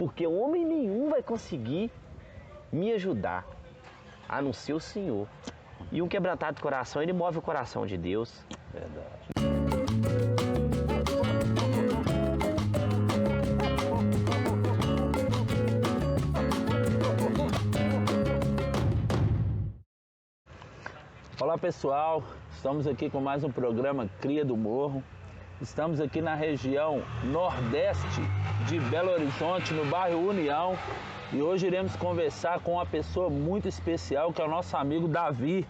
porque homem nenhum vai conseguir me ajudar, a não ser o Senhor. E um quebrantado de coração, ele move o coração de Deus. Verdade. Olá pessoal, estamos aqui com mais um programa Cria do Morro. Estamos aqui na região nordeste de Belo Horizonte, no bairro União. E hoje iremos conversar com uma pessoa muito especial, que é o nosso amigo Davi.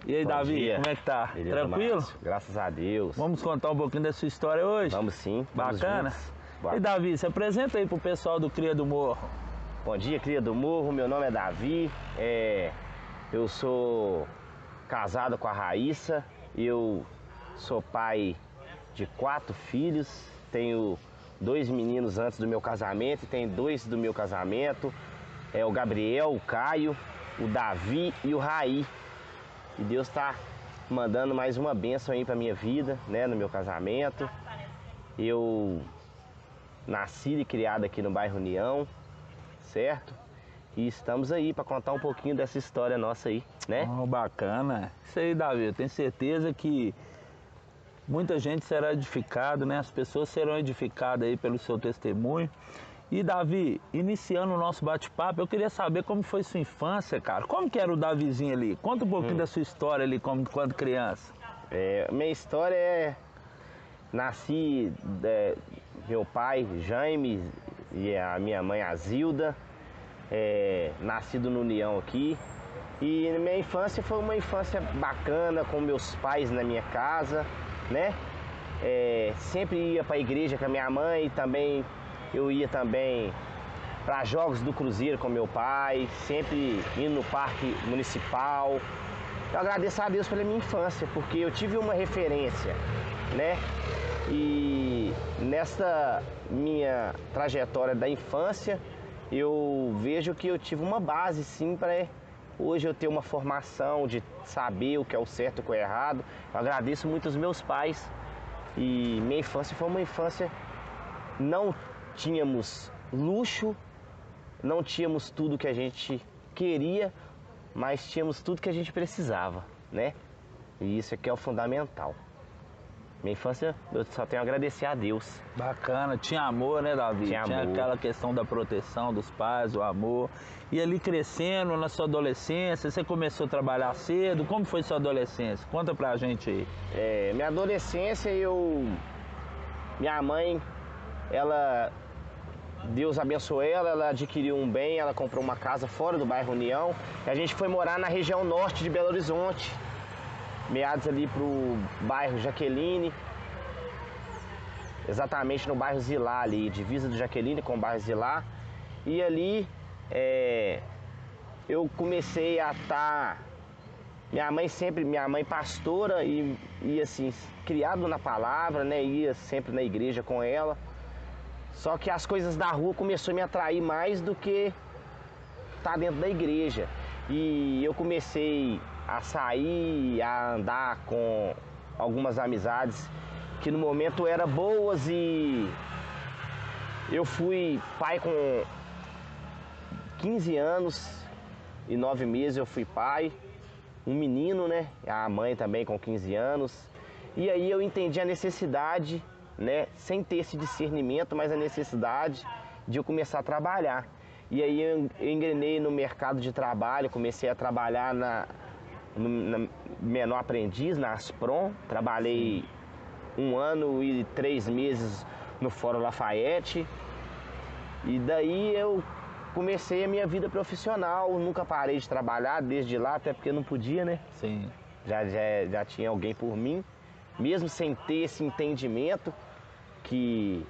E aí, Bom Davi, dia. como é que tá? Beleza, Tranquilo? Márcio? Graças a Deus. Vamos contar um pouquinho da sua história hoje? Vamos sim. Vamos Bacana. juntos. E Davi, se apresenta aí pro pessoal do Cria do Morro. Bom dia, Cria do Morro. Meu nome é Davi. Eu sou casado com a Raíssa. Eu sou pai de 4 filhos. Tenho 2 meninos antes do meu casamento e tenho 2 do meu casamento. É o Gabriel, o Caio, o Davi e o Raí. E Deus está mandando mais uma bênção aí para minha vida, né, no meu casamento. Eu nasci e criado aqui no bairro União, certo? E estamos aí para contar um pouquinho dessa história nossa aí, né? Oh, bacana. Isso aí, Davi, eu tenho certeza que muita gente será edificada, né? As pessoas serão edificadas aí pelo seu testemunho. E Davi, iniciando o nosso bate-papo, eu queria saber como foi sua infância, cara. Como que era o Davizinho ali? Conta um pouquinho da sua história ali quando criança. Minha história é... Nasci... meu pai, Jaime, e a minha mãe, a Zilda. Nascido no União aqui. E minha infância foi uma infância bacana, com meus pais na minha casa, né? Sempre ia para a igreja com a minha mãe, também eu ia também para jogos do Cruzeiro com meu pai, sempre indo no parque municipal. Eu agradeço a Deus pela minha infância, porque eu tive uma referência, né? E nessa minha trajetória da infância, eu vejo que eu tive uma base sim para hoje eu ter uma formação de saber o que é o certo e o que é o errado. Eu agradeço muito os meus pais. E minha infância foi uma infância... Não tínhamos luxo, não tínhamos tudo que a gente queria, mas tínhamos tudo que a gente precisava, né? E isso aqui é o fundamental. Minha infância, eu só tenho a agradecer a Deus. Bacana, tinha amor, né, Davi? Tinha amor. Aquela questão da proteção dos pais, o amor. E ali crescendo, na sua adolescência, você começou a trabalhar cedo. Como foi sua adolescência? Conta pra gente aí. Minha adolescência, minha mãe, Deus abençoou ela adquiriu um bem, ela comprou uma casa fora do bairro União. E a gente foi morar na região norte de Belo Horizonte, meados ali pro bairro Jaqueline, exatamente no bairro Zilá ali, divisa do Jaqueline com o bairro Zilá. E ali eu comecei a estar... Minha mãe pastora e assim, criado na palavra, né? Ia sempre na igreja com ela. Só que as coisas da rua começaram a me atrair mais do que estar dentro da igreja. E eu comecei a sair, a andar com algumas amizades que no momento eram boas, e eu fui pai com 15 anos e 9 meses eu fui pai. Um menino, né? A mãe também com 15 anos. E aí eu entendi a necessidade, né? Sem ter esse discernimento, mas a necessidade de eu começar a trabalhar. E aí eu engrenei no mercado de trabalho, comecei a trabalhar na menor aprendiz, na Asprom. Trabalhei 1 ano e 3 meses no Fórum Lafayette. E daí eu comecei a minha vida profissional, nunca parei de trabalhar desde lá, até porque não podia, né? Sim. Já tinha alguém por mim, mesmo sem ter esse entendimento que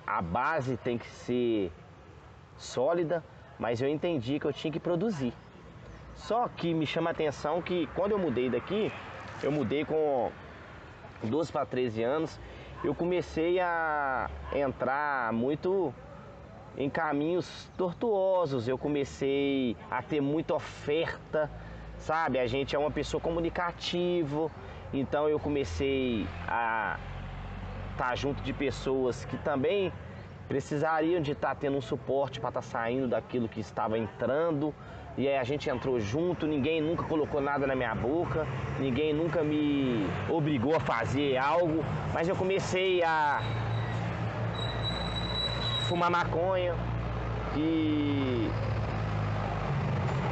a base tem que ser sólida, mas eu entendi que eu tinha que produzir. Só que me chama a atenção que quando eu mudei daqui, eu mudei com 12 para 13 anos, eu comecei a entrar muito em caminhos tortuosos. Eu comecei a ter muita oferta, sabe? A gente é uma pessoa comunicativa, então eu comecei a estar junto de pessoas que também precisariam de estar tendo um suporte para estar saindo daquilo que estava entrando. E aí a gente entrou junto, ninguém nunca colocou nada na minha boca, ninguém nunca me obrigou a fazer algo, mas eu comecei a fumar maconha e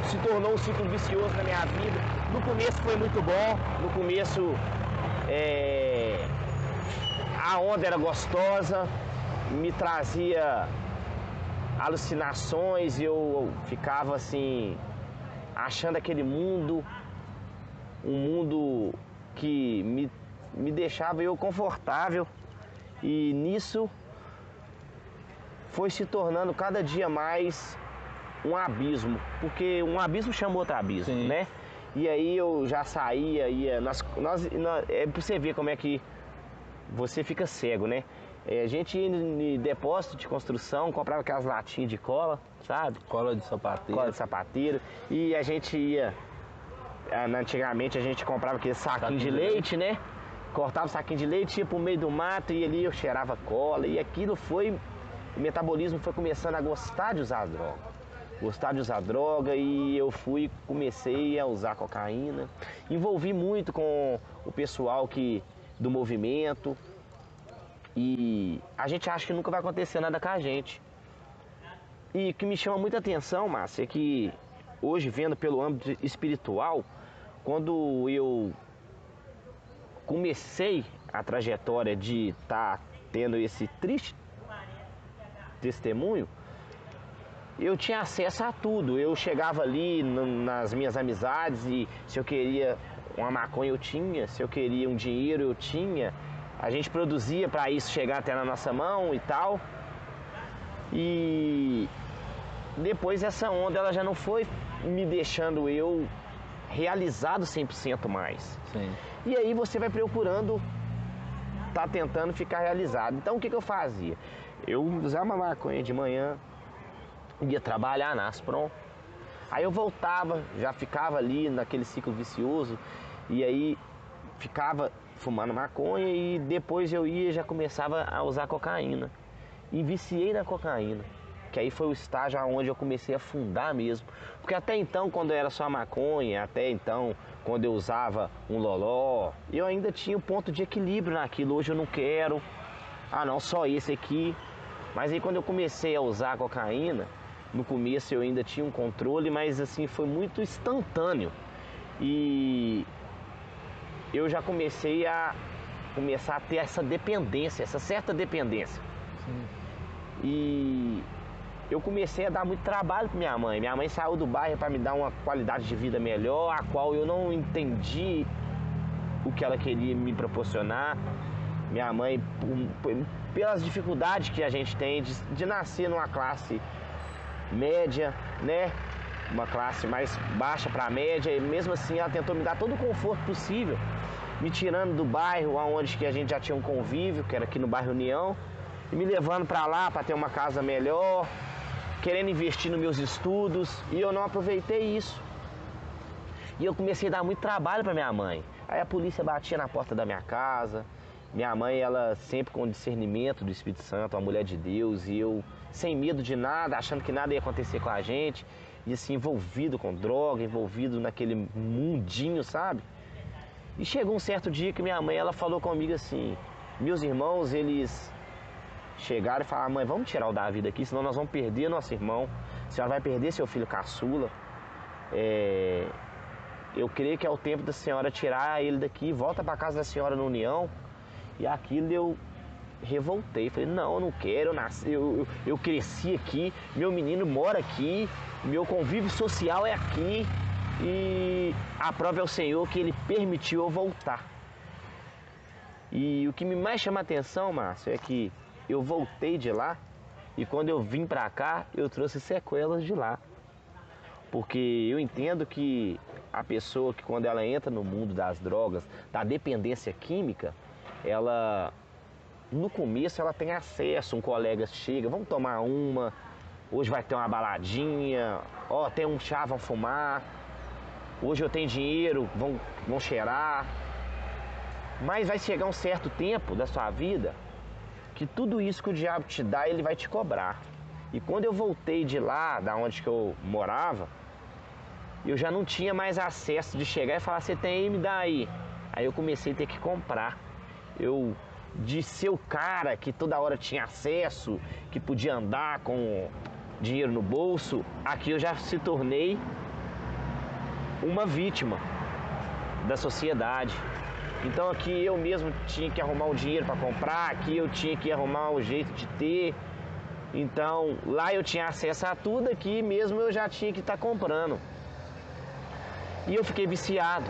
se tornou um ciclo vicioso na minha vida. No começo foi muito bom, no começo a onda era gostosa, me trazia alucinações, eu ficava assim, achando aquele mundo, um mundo que me deixava eu confortável, e nisso foi se tornando cada dia mais um abismo, porque um abismo chama outro abismo, Sim. né? E aí eu já saía, é pra você ver como é que você fica cego, né? A gente ia em depósito de construção, comprava aquelas latinhas de cola, sabe? Cola de sapateiro. Cola de sapateiro. E a gente ia... Antigamente a gente comprava aquele saquinho de leite, né? Cortava o saquinho de leite, ia pro meio do mato e ali eu cheirava cola. E aquilo foi... O metabolismo foi começando a gostar de usar droga. Gostar de usar droga, e eu comecei a usar cocaína. Envolvi muito com o pessoal do movimento. E a gente acha que nunca vai acontecer nada com a gente. E o que me chama muita atenção, Márcia, é que hoje, vendo pelo âmbito espiritual, quando eu comecei a trajetória de estar tendo esse triste testemunho, eu tinha acesso a tudo. Eu chegava ali nas minhas amizades e se eu queria uma maconha eu tinha, se eu queria um dinheiro eu tinha. A gente produzia para isso chegar até na nossa mão e tal. E depois essa onda ela já não foi me deixando eu realizado 100% mais. Sim. E aí você vai procurando, tá tentando ficar realizado. Então o que eu fazia? Eu usava uma maconha de manhã, ia trabalhar na Aspron. Aí eu voltava, já ficava ali naquele ciclo vicioso. E aí ficava fumando maconha e depois eu já começava a usar cocaína. E viciei na cocaína, que aí foi o estágio onde eu comecei a afundar mesmo. Porque até então, quando era só maconha, até então, quando eu usava um loló, eu ainda tinha um ponto de equilíbrio naquilo. Hoje eu não quero, não, só esse aqui. Mas aí quando eu comecei a usar a cocaína, no começo eu ainda tinha um controle, mas assim, foi muito instantâneo. E eu já comecei a ter essa dependência, essa certa dependência. Sim. E eu comecei a dar muito trabalho para minha mãe. Minha mãe saiu do bairro para me dar uma qualidade de vida melhor, a qual eu não entendi o que ela queria me proporcionar. Minha mãe, pelas dificuldades que a gente tem de nascer numa classe média, né? Uma classe mais baixa para a média, e mesmo assim ela tentou me dar todo o conforto possível, me tirando do bairro onde que a gente já tinha um convívio, que era aqui no bairro União, e me levando para lá para ter uma casa melhor, querendo investir nos meus estudos, e eu não aproveitei isso. E eu comecei a dar muito trabalho para minha mãe. Aí a polícia batia na porta da minha casa. Minha mãe, ela sempre com discernimento do Espírito Santo, uma mulher de Deus, e eu sem medo de nada, achando que nada ia acontecer com a gente, e assim, envolvido com droga, envolvido naquele mundinho, sabe? E chegou um certo dia que minha mãe, ela falou comigo assim, meus irmãos, eles chegaram e falaram, mãe, vamos tirar o Davi daqui, senão nós vamos perder nosso irmão, a senhora vai perder seu filho caçula. Eu creio que é o tempo da senhora tirar ele daqui, volta para casa da senhora no União. E aquilo eu revoltei, falei, não, eu não quero, eu cresci aqui, meu menino mora aqui, meu convívio social é aqui, e a prova é o Senhor que Ele permitiu eu voltar. E o que me mais chama a atenção, Márcio, é que eu voltei de lá, e quando eu vim pra cá, eu trouxe sequelas de lá. Porque eu entendo que a pessoa que quando ela entra no mundo das drogas, da dependência química, ela, no começo, ela tem acesso, um colega chega, vamos tomar uma, hoje vai ter uma baladinha, tem um chá, vão fumar, hoje eu tenho dinheiro, vão cheirar. Mas vai chegar um certo tempo da sua vida que tudo isso que o diabo te dá, ele vai te cobrar. E quando eu voltei de lá, da onde que eu morava, eu já não tinha mais acesso de chegar e falar, você tem aí, me dá aí. Aí eu comecei a ter que comprar. De ser o cara que toda hora tinha acesso, que podia andar com dinheiro no bolso, aqui eu já se tornei uma vítima da sociedade. Então aqui eu mesmo tinha que arrumar um dinheiro para comprar, aqui eu tinha que arrumar um jeito de ter. Então lá eu tinha acesso a tudo, aqui mesmo eu já tinha que estar comprando. E eu fiquei viciado,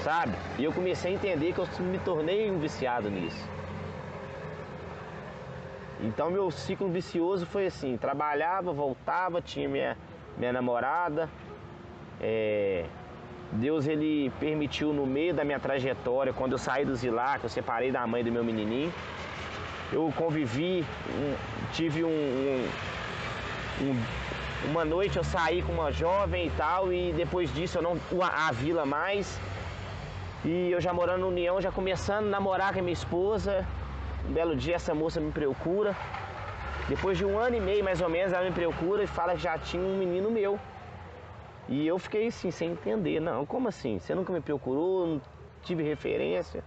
sabe? E eu comecei a entender que eu me tornei um viciado nisso. Então meu ciclo vicioso foi assim, trabalhava, voltava, tinha minha namorada. Deus, ele permitiu no meio da minha trajetória, quando eu saí do Zilá, que eu separei da mãe do meu menininho, eu convivi, tive uma noite eu saí com uma jovem e tal, e depois disso eu não a vila mais. E eu já morando no União, já começando a namorar com a minha esposa. Um belo dia essa moça me procura. Depois de 1 ano e meio mais ou menos, ela me procura e fala que já tinha um menino meu. E eu fiquei assim, sem entender. Não, como assim? Você nunca me procurou, não tive referência.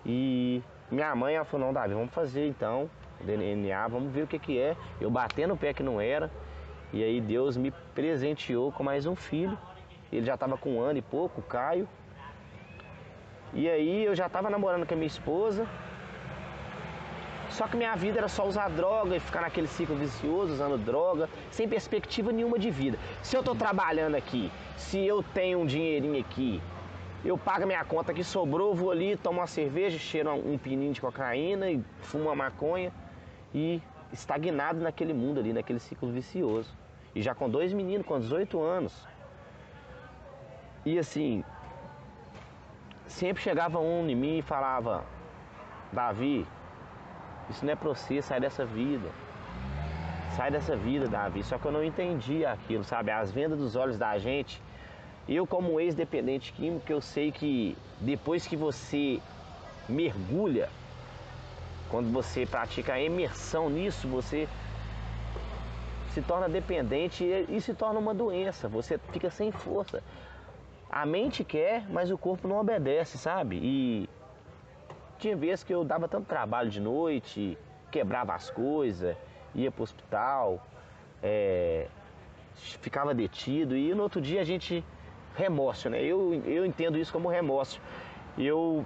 E minha mãe, ela falou, não, Davi, vamos fazer então o DNA, vamos ver o que que é. Eu batendo o pé que não era. E aí Deus me presenteou com mais um filho. Ele já estava com 1 ano e pouco, o Caio. E aí eu já estava namorando com a minha esposa. Só que minha vida era só usar droga e ficar naquele ciclo vicioso, usando droga, sem perspectiva nenhuma de vida. Se eu tô trabalhando aqui, se eu tenho um dinheirinho aqui, eu pago minha conta que sobrou, vou ali, tomo uma cerveja, cheiro um pininho de cocaína e fumo uma maconha e estagnado naquele mundo ali, naquele ciclo vicioso. E já com 2 meninos, com 18 anos. E assim, sempre chegava um em mim e falava, Davi, isso não é pra você, sai dessa vida. Sai dessa vida, Davi. Só que eu não entendia aquilo, sabe? As vendas dos olhos da gente. Eu, como ex-dependente químico, eu sei que depois que você mergulha, quando você pratica a imersão nisso, você se torna dependente e se torna uma doença. Você fica sem força. A mente quer, mas o corpo não obedece, sabe? E tinha vezes que eu dava tanto trabalho de noite, quebrava as coisas, ia pro hospital, ficava detido e no outro dia a gente... remorso, né? Eu entendo isso como remorso. Eu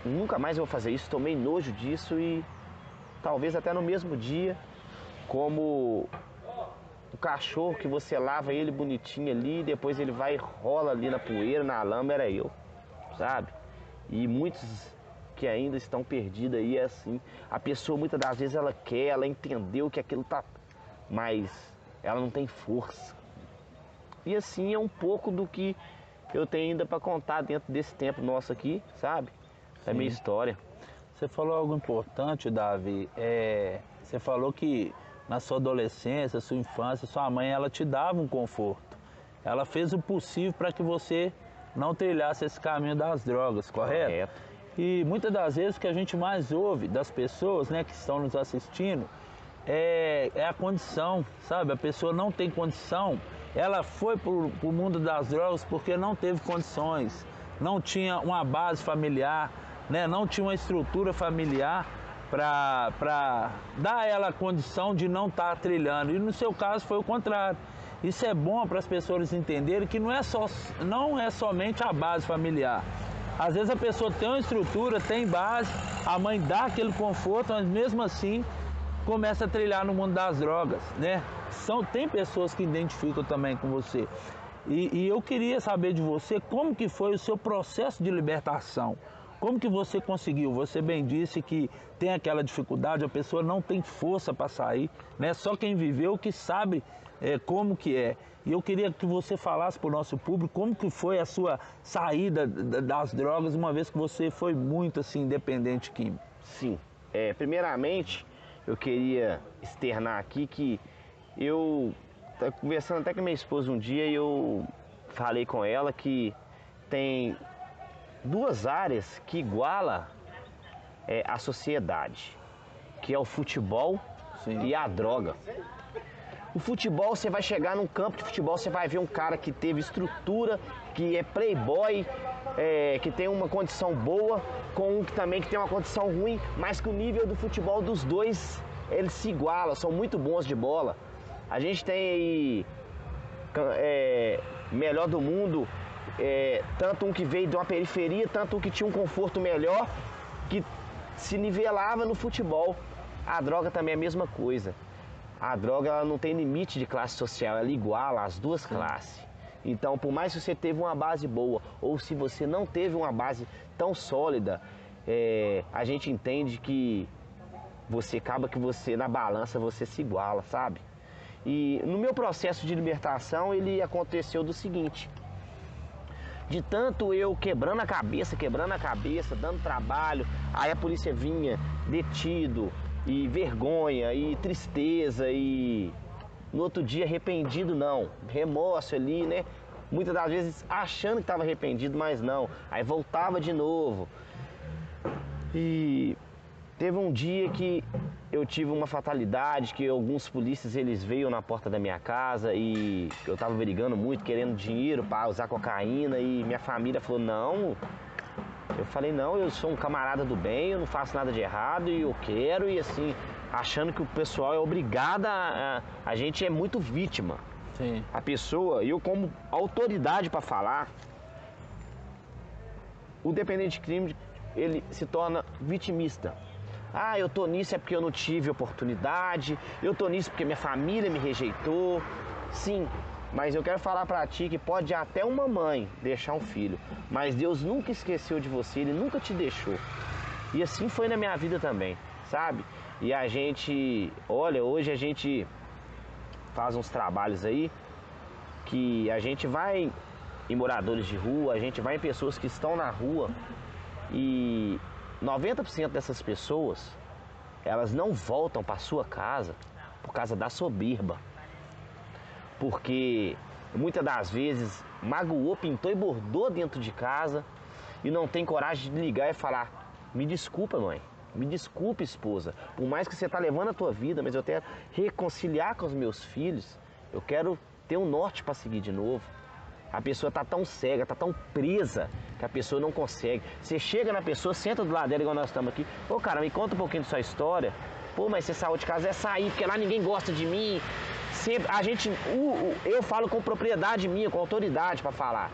nunca mais vou fazer isso, tomei nojo disso e talvez até no mesmo dia, como o cachorro que você lava ele bonitinho ali, depois ele vai e rola ali na poeira, na lama, era eu, sabe? E muitos que ainda estão perdidos aí é assim. A pessoa muitas das vezes ela quer, ela entendeu que aquilo tá, mas ela não tem força. E assim é um pouco do que eu tenho ainda para contar dentro desse tempo nosso aqui, sabe? Da minha história. Você falou algo importante, Davi. Você falou que na sua adolescência, sua infância, sua mãe, ela te dava um conforto. Ela fez o possível para que você não trilhasse esse caminho das drogas, correto? Correto. E muitas das vezes o que a gente mais ouve das pessoas, né, que estão nos assistindo é a condição, sabe? A pessoa não tem condição. Ela foi para o mundo das drogas porque não teve condições, não tinha uma base familiar, né? Não tinha uma estrutura familiar para dar a ela a condição de não estar trilhando. E no seu caso foi o contrário. Isso é bom para as pessoas entenderem que não é somente a base familiar. Às vezes a pessoa tem uma estrutura, tem base, a mãe dá aquele conforto, mas mesmo assim começa a trilhar no mundo das drogas, né? Tem pessoas que identificam também com você. E eu queria saber de você como que foi o seu processo de libertação. Como que você conseguiu? Você bem disse que tem aquela dificuldade, a pessoa não tem força para sair, né? Só quem viveu que sabe como que é. E eu queria que você falasse para o nosso público como que foi a sua saída das drogas, uma vez que você foi muito assim, dependente químico. Sim. Primeiramente, eu queria externar aqui que eu estava conversando até com minha esposa um dia e eu falei com ela que tem 2 áreas que iguala a sociedade, que é o futebol e a droga. O futebol, você vai chegar num campo de futebol, você vai ver um cara que teve estrutura, que é playboy, que tem uma condição boa, com um que também que tem uma condição ruim, mas que o nível do futebol dos dois, eles se igualam, são muito bons de bola. A gente tem aí melhor do mundo, tanto um que veio de uma periferia, tanto um que tinha um conforto melhor, que se nivelava no futebol. A droga também é a mesma coisa. A droga, ela não tem limite de classe social, ela iguala as duas classes. Então, por mais que você teve uma base boa, ou se você não teve uma base tão sólida, a gente entende que acaba que você, na balança, você se iguala, sabe? E no meu processo de libertação, ele aconteceu do seguinte: de tanto eu quebrando a cabeça, dando trabalho, aí a polícia vinha, detido, e vergonha, e tristeza, e no outro dia arrependido não, remorso ali, né? Muitas das vezes achando que estava arrependido, mas não, aí voltava de novo. E teve um dia que eu tive uma fatalidade, que alguns polícias eles veio na porta da minha casa e eu tava brigando muito, querendo dinheiro para usar cocaína, e minha família falou: não. Eu falei: não, eu sou um camarada do bem, eu não faço nada de errado e eu quero, e assim, achando que o pessoal é obrigado a gente é muito vítima. Sim. A pessoa, eu como autoridade para falar, o dependente de crime, ele se torna vitimista. Ah, eu tô nisso é porque eu não tive oportunidade, eu tô nisso porque minha família me rejeitou. Sim, mas eu quero falar pra ti que pode até uma mãe deixar um filho, mas Deus nunca esqueceu de você, Ele nunca te deixou. E assim foi na minha vida também, sabe? E a gente, olha, hoje a gente faz uns trabalhos aí, que a gente vai em moradores de rua, a gente vai em pessoas que estão na rua, e 90% dessas pessoas, elas não voltam para sua casa por causa da soberba. Porque muitas das vezes magoou, pintou e bordou dentro de casa e não tem coragem de ligar e falar: me desculpa, mãe, me desculpa, esposa, por mais que você está levando a tua vida, mas eu quero reconciliar com os meus filhos, eu quero ter um norte para seguir de novo. A pessoa está tão cega, está tão presa, que a pessoa não consegue. Você chega na pessoa, senta do lado dela, igual nós estamos aqui: ô cara, me conta um pouquinho da sua história. Pô, mas você saiu de casa, é sair, porque lá ninguém gosta de mim. Sempre, a gente, eu falo com propriedade minha, com autoridade para falar.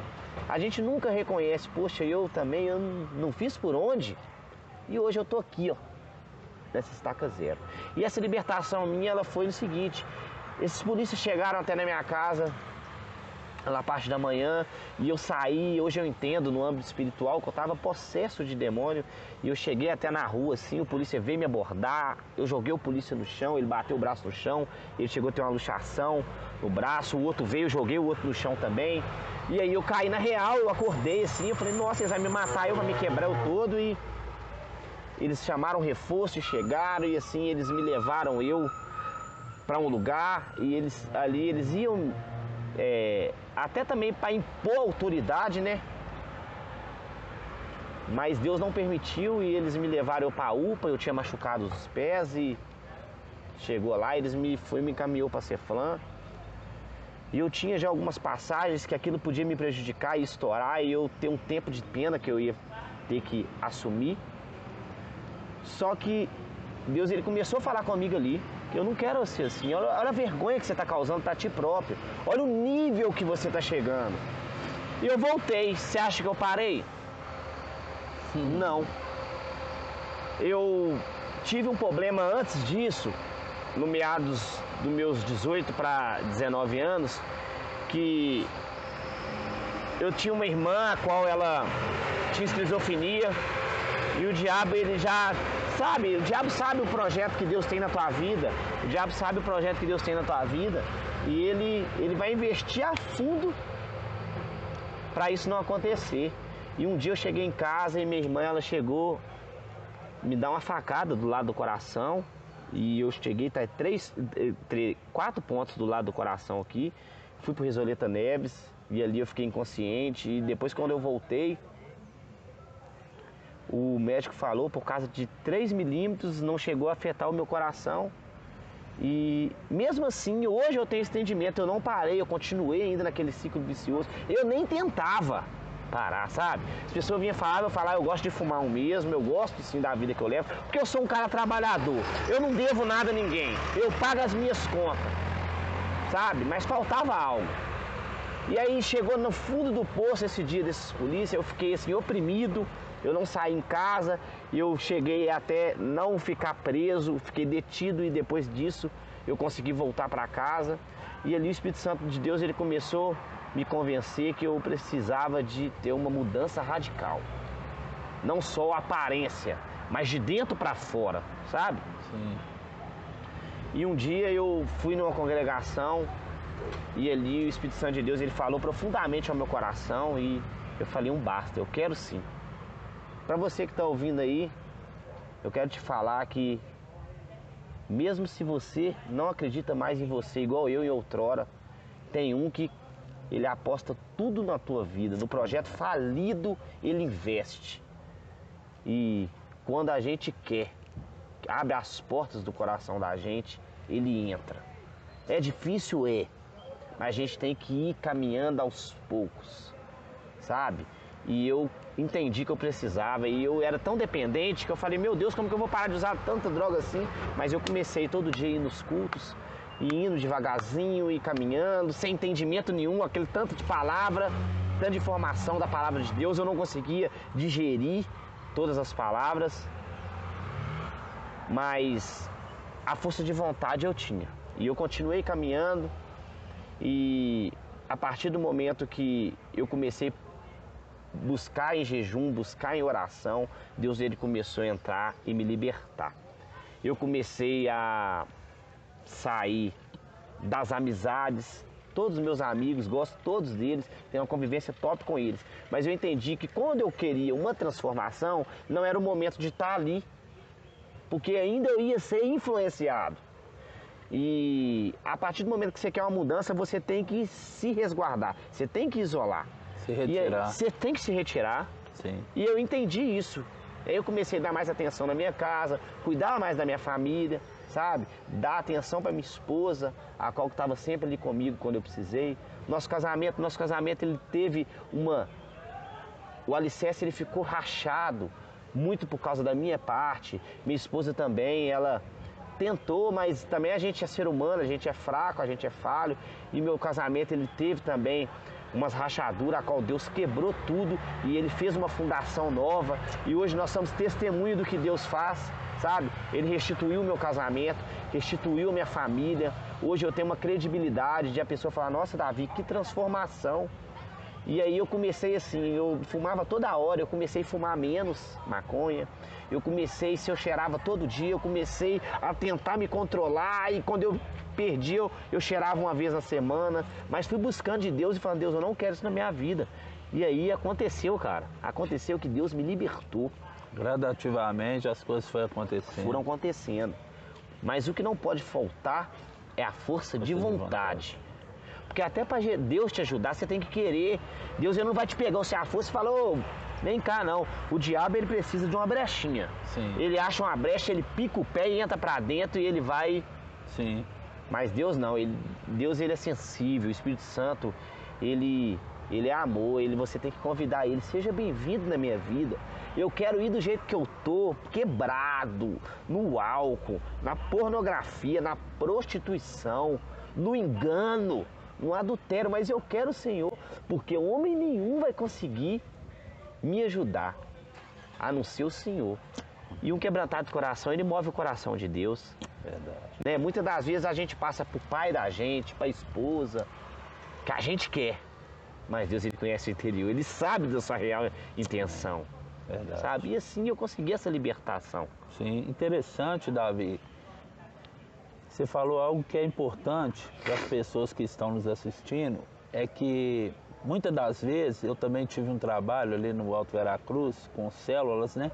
A gente nunca reconhece: poxa, eu também, eu não fiz por onde. E hoje eu tô aqui, ó, nessa estaca zero. E essa libertação minha, ela foi no seguinte: esses polícias chegaram até na minha casa na parte da manhã, e eu saí. Hoje eu entendo no âmbito espiritual que eu estava possesso de demônio, e eu cheguei até na rua assim, o polícia veio me abordar, eu joguei o polícia no chão, ele bateu o braço no chão, ele chegou a ter uma luxação no braço, o outro veio, eu joguei o outro no chão também, e aí eu caí na real, eu acordei assim, eu falei: nossa, eles vão me matar, eu vou me quebrar eu todo. E eles chamaram reforço e chegaram, e assim, eles me levaram eu para um lugar, e eles iam até também para impor autoridade, né? Mas Deus não permitiu, e eles me levaram para a UPA. Eu tinha machucado os pés, e chegou lá, eles me encaminhou para Ceflan. E eu tinha já algumas passagens que aquilo podia me prejudicar e estourar, e eu ter um tempo de pena que eu ia ter que assumir. Só que Deus, ele começou a falar comigo ali: que eu não quero ser assim. Olha a vergonha que você está causando para ti próprio. Olha o nível que você está chegando. E eu voltei. Você acha que eu parei? Não. Eu tive um problema antes disso, no meados dos meus 18 para 19 anos, que eu tinha uma irmã a qual ela tinha esquizofrenia, e o diabo, ele já sabe, o diabo sabe o projeto que Deus tem na tua vida, o diabo sabe o projeto que Deus tem na tua vida, e ele vai investir a fundo para isso não acontecer. E um dia eu cheguei em casa e minha irmã, ela chegou, me dá uma facada do lado do coração, e eu cheguei, tá 4 pontos do lado do coração aqui, fui pro Resoleta Neves, e ali eu fiquei inconsciente, e depois quando eu voltei, O médico falou, por causa de 3 milímetros, não chegou a afetar o meu coração. E mesmo assim, hoje eu tenho esse entendimento, eu não parei, eu continuei ainda naquele ciclo vicioso. Eu nem tentava parar, sabe? As pessoas vinham falar, eu falava, eu gosto de fumar um mesmo, eu gosto sim da vida que eu levo, porque eu sou um cara trabalhador, eu não devo nada a ninguém, eu pago as minhas contas, sabe? Mas faltava algo. E aí chegou no fundo do poço esse dia desses polícias, eu fiquei assim oprimido, eu não saí em casa, eu cheguei até não ficar preso, fiquei detido e depois disso eu consegui voltar para casa. E ali o Espírito Santo de Deus, ele começou a me convencer que eu precisava de ter uma mudança radical. Não só a aparência, mas de dentro para fora, sabe? Sim. E um dia eu fui numa congregação e ali o Espírito Santo de Deus, ele falou profundamente ao meu coração e eu falei, basta, eu quero sim. Para você que está ouvindo aí, eu quero te falar que mesmo se você não acredita mais em você, igual eu em outrora, tem um que ele aposta tudo na tua vida, no projeto falido ele investe. E quando a gente quer, abre as portas do coração da gente, ele entra. É difícil, mas a gente tem que ir caminhando aos poucos, sabe? E eu entendi que eu precisava e eu era tão dependente que eu falei, meu Deus, como que eu vou parar de usar tanta droga assim? Mas eu comecei todo dia a ir nos cultos, e indo devagarzinho e caminhando, sem entendimento nenhum, aquele tanto de palavra, tanta informação da palavra de Deus, eu não conseguia digerir todas as palavras, mas a força de vontade eu tinha. E eu continuei caminhando e a partir do momento que eu comecei a buscar em jejum, buscar em oração, Deus ele começou a entrar e me libertar. Eu comecei a sair das amizades, todos os meus amigos, gosto todos deles, tenho uma convivência top com eles. Mas eu entendi que quando eu queria uma transformação, não era o momento de estar ali, porque ainda eu ia ser influenciado. E a partir do momento que você quer uma mudança, você tem que se resguardar, você tem que isolar. Se retirar. E aí, você tem que se retirar. Sim. E eu entendi isso. Aí eu comecei a dar mais atenção na minha casa, cuidar mais da minha família, sabe? Dar atenção para minha esposa, a qual estava sempre ali comigo quando eu precisei. Nosso casamento ele teve o alicerce ele ficou rachado, muito por causa da minha parte. Minha esposa também, ela tentou, mas também a gente é ser humano, a gente é fraco, a gente é falho. E meu casamento ele teve também umas rachaduras, a qual Deus quebrou tudo e ele fez uma fundação nova. E hoje nós somos testemunho do que Deus faz, sabe? Ele restituiu o meu casamento, restituiu a minha família. Hoje eu tenho uma credibilidade de a pessoa falar, nossa Davi, que transformação. E aí eu comecei assim, eu fumava toda hora, eu comecei a fumar menos maconha. Eu comecei, se eu cheirava todo dia, eu comecei a tentar me controlar. E quando eu perdi, eu cheirava uma vez na semana. Mas fui buscando de Deus e falando, Deus, eu não quero isso na minha vida. E aí aconteceu, cara. Aconteceu que Deus me libertou. Gradativamente as coisas foram acontecendo. Foram acontecendo. Mas o que não pode faltar é a força de vontade. Porque até para Deus te ajudar, você tem que querer. Deus ele não vai te pegar se a força e falar, ô, vem cá não. O diabo ele precisa de uma brechinha. Sim. Ele acha uma brecha, ele pica o pé e entra para dentro e ele vai. Sim. Mas Deus não, Deus ele é sensível, o Espírito Santo, ele é amor, você tem que convidar ele, seja bem-vindo na minha vida. Eu quero ir do jeito que eu tô, quebrado, no álcool, na pornografia, na prostituição, no engano, no adultério, mas eu quero o Senhor, porque homem nenhum vai conseguir me ajudar, a não ser o Senhor. E um quebrantado de coração, ele move o coração de Deus. Verdade. Né? Muitas das vezes a gente passa pro pai da gente, pra esposa, que a gente quer. Mas Deus ele conhece o interior, ele sabe da sua real intenção. Verdade. Sabe? E assim eu consegui essa libertação. Sim, interessante, Davi. Você falou algo que é importante para as pessoas que estão nos assistindo, é que muitas das vezes eu também tive um trabalho ali no Alto Veracruz com células, né?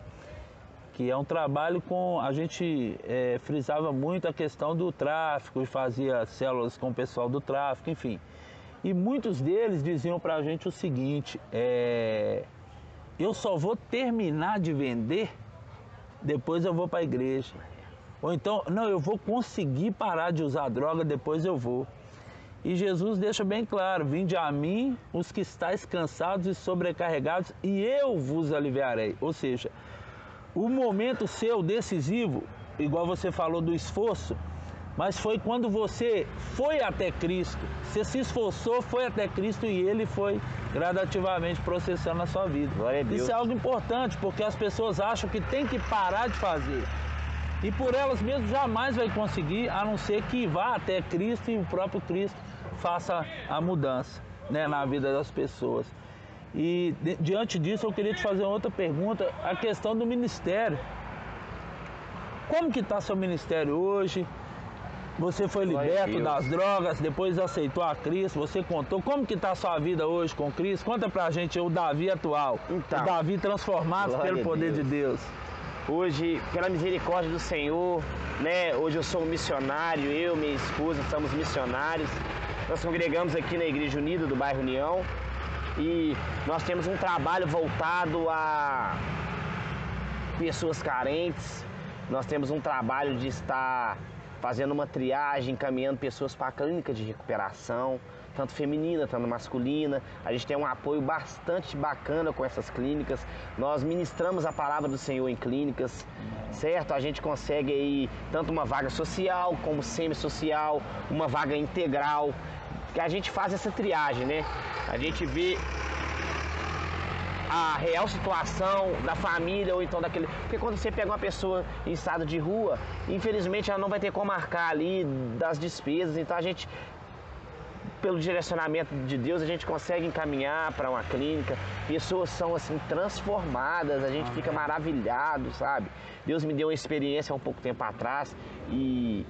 Que é um trabalho com, a gente frisava muito a questão do tráfico e fazia células com o pessoal do tráfico, enfim. E muitos deles diziam pra gente o seguinte, eu só vou terminar de vender, depois eu vou para a igreja. Ou então, não, eu vou conseguir parar de usar droga, depois eu vou. E Jesus deixa bem claro, vinde a mim os que estáis cansados e sobrecarregados, e eu vos aliviarei. Ou seja, o momento seu decisivo, igual você falou do esforço, mas foi quando você foi até Cristo. Você se esforçou, foi até Cristo e Ele foi gradativamente processando a sua vida. Glória a Deus. Isso é algo importante, porque as pessoas acham que tem que parar de fazer. E por elas mesmas jamais vai conseguir, a não ser que vá até Cristo e o próprio Cristo faça a mudança, né, na vida das pessoas. E diante disso eu queria te fazer outra pergunta, a questão do ministério. Como que está seu ministério hoje? Você foi liberto das drogas, depois aceitou a Cristo, você contou. Como que está a sua vida hoje com Cristo? Conta pra gente o Davi atual, então, o Davi transformado pelo poder de Deus. Hoje, pela misericórdia do Senhor, né? Hoje eu sou um missionário, eu e minha esposa somos missionários. Nós congregamos aqui na Igreja Unida do bairro União e nós temos um trabalho voltado a pessoas carentes. Nós temos um trabalho de estar fazendo uma triagem, encaminhando pessoas para a clínica de recuperação, tanto feminina, tanto masculina. A gente tem um apoio bastante bacana com essas clínicas. Nós ministramos a palavra do Senhor em clínicas, certo? A gente consegue aí tanto uma vaga social como semi-social, uma vaga integral, que a gente faz essa triagem, né? A gente vê a real situação da família ou então daquele... Porque quando você pega uma pessoa em estado de rua, infelizmente ela não vai ter como marcar ali das despesas, então a gente, pelo direcionamento de Deus, a gente consegue encaminhar para uma clínica. Pessoas são assim transformadas, a gente fica maravilhado, sabe? Deus me deu uma experiência há um pouco tempo atrás e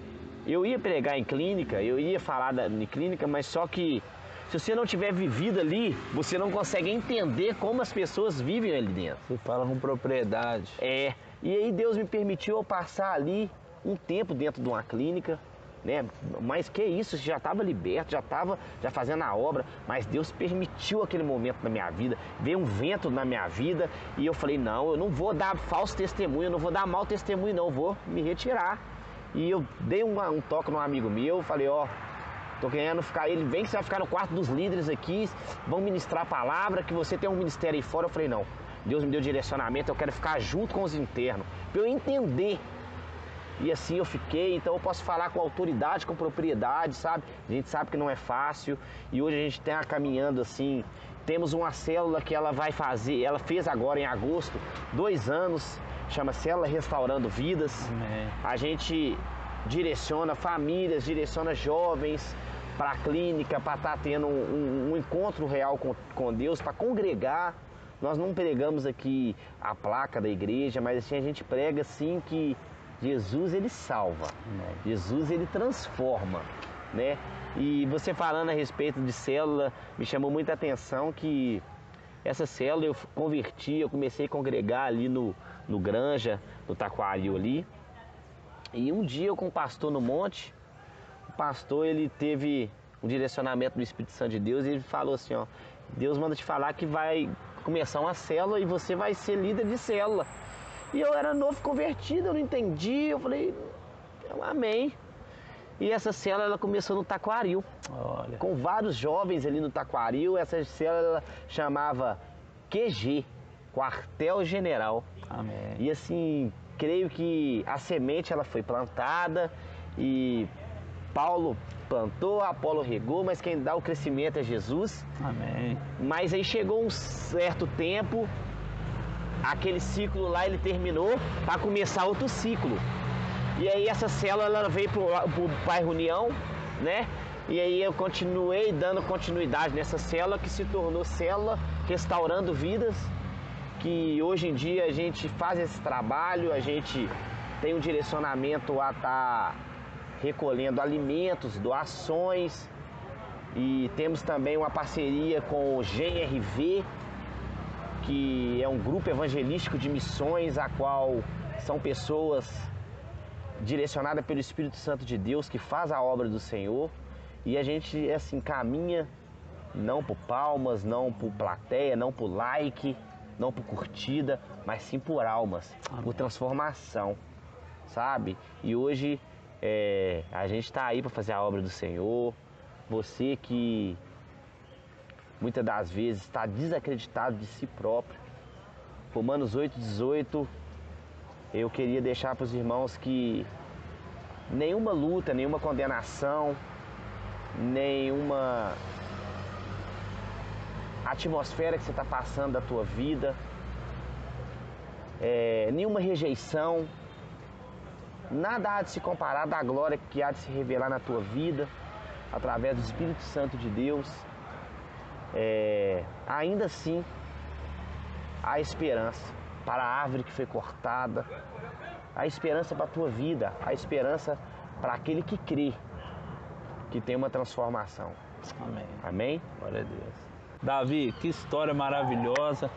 eu ia pregar em clínica, eu ia falar em clínica, mas só que se você não tiver vivido ali, você não consegue entender como as pessoas vivem ali dentro. Você fala com propriedade. É, e aí Deus me permitiu eu passar ali um tempo dentro de uma clínica, né? Mas que isso, já estava liberto, já fazendo a obra, mas Deus permitiu aquele momento na minha vida, veio um vento na minha vida e eu falei, não, eu não vou dar falso testemunho, eu não vou dar mau testemunho não, eu vou me retirar. E eu dei um toque num amigo meu, falei, ó, tô querendo ficar, ele vem que você vai ficar no quarto dos líderes aqui, vão ministrar a palavra, que você tem um ministério aí fora. Eu falei, não, Deus me deu direcionamento, eu quero ficar junto com os internos, para eu entender. E assim eu fiquei, então eu posso falar com autoridade, com propriedade, sabe? A gente sabe que não é fácil e hoje a gente está caminhando assim, temos uma célula que ela vai fazer, ela fez agora em agosto, 2 anos, chama Célula Restaurando Vidas. Amém. A gente direciona famílias, direciona jovens para a clínica, para estar tendo um encontro real com Deus, para congregar. Nós não pregamos aqui a placa da igreja, mas assim a gente prega assim que Jesus ele salva, Jesus ele transforma, né? E você falando a respeito de célula, me chamou muita atenção que essa célula eu converti, eu comecei a congregar ali no Granja, no Taquaril ali. E um dia eu com o pastor no monte, o pastor ele teve um direcionamento do Espírito Santo de Deus e ele falou assim, ó, Deus manda te falar que vai começar uma célula e você vai ser líder de célula. E eu era novo convertido, eu não entendi, eu falei, amém. E essa célula ela começou no Taquaril, Olha. com vários jovens ali no Taquaril. Essa célula chamava QG, Quartel General. Amém. E assim, creio que a semente ela foi plantada e Paulo plantou, Apolo regou, mas quem dá o crescimento é Jesus. Amém. Mas aí chegou um certo tempo, aquele ciclo lá ele terminou para começar outro ciclo. E aí essa célula ela veio pro bairro União, né? E aí eu continuei dando continuidade nessa célula que se tornou célula Restaurando Vidas, que hoje em dia a gente faz esse trabalho, a gente tem um direcionamento a estar recolhendo alimentos, doações e temos também uma parceria com o GRV, que é um grupo evangelístico de missões, a qual são pessoas direcionadas pelo Espírito Santo de Deus que faz a obra do Senhor e a gente assim caminha não por palmas, não por plateia, não por like, não por curtida, mas sim por almas, por transformação, sabe? E hoje a gente está aí para fazer a obra do Senhor. Você que muitas das vezes está desacreditado de si próprio. Romanos 8,18, eu queria deixar para os irmãos que nenhuma luta, nenhuma condenação, nenhuma atmosfera que você está passando da tua vida, nenhuma rejeição, nada há de se comparar da glória que há de se revelar na tua vida através do Espírito Santo de Deus. Ainda assim, há esperança para a árvore que foi cortada, há esperança para a tua vida, há esperança para aquele que crê que tem uma transformação. Amém. Amém? Glória a Deus. Davi, que história maravilhosa.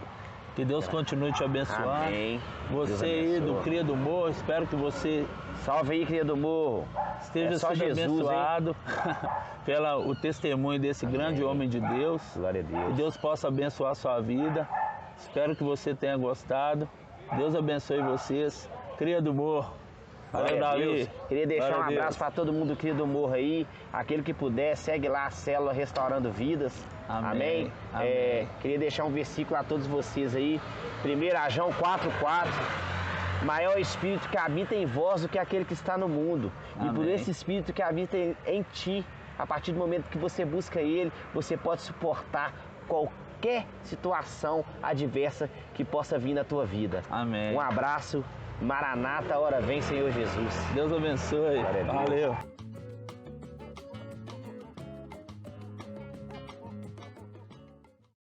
Que Deus continue te abençoando. Amém. Você aí do Cria do Morro, espero que você Salve aí, Cria do Morro. esteja só sendo Jesus, abençoado pelo testemunho desse grande homem de Deus. Glória a Deus. Que Deus possa abençoar a sua vida. Espero que você tenha gostado. Deus abençoe vocês. Cria do Morro. Valeu, Glória a Davi. Deus. Queria deixar Glória um a Deus. abraço para todo mundo do Cria do Morro aí. Aquele que puder, segue lá a célula Restaurando Vidas. Amém. Amém? Amém. Queria deixar um versículo a todos vocês aí. 1 João 4,4. Maior espírito que habita em vós do que aquele que está no mundo. E por Amém. esse espírito que habita em ti, a partir do momento que você busca ele, você pode suportar qualquer situação adversa que possa vir na tua vida. Amém. Um abraço. Maranata, hora vem, Senhor Jesus. Deus abençoe. Glória a Deus. Valeu.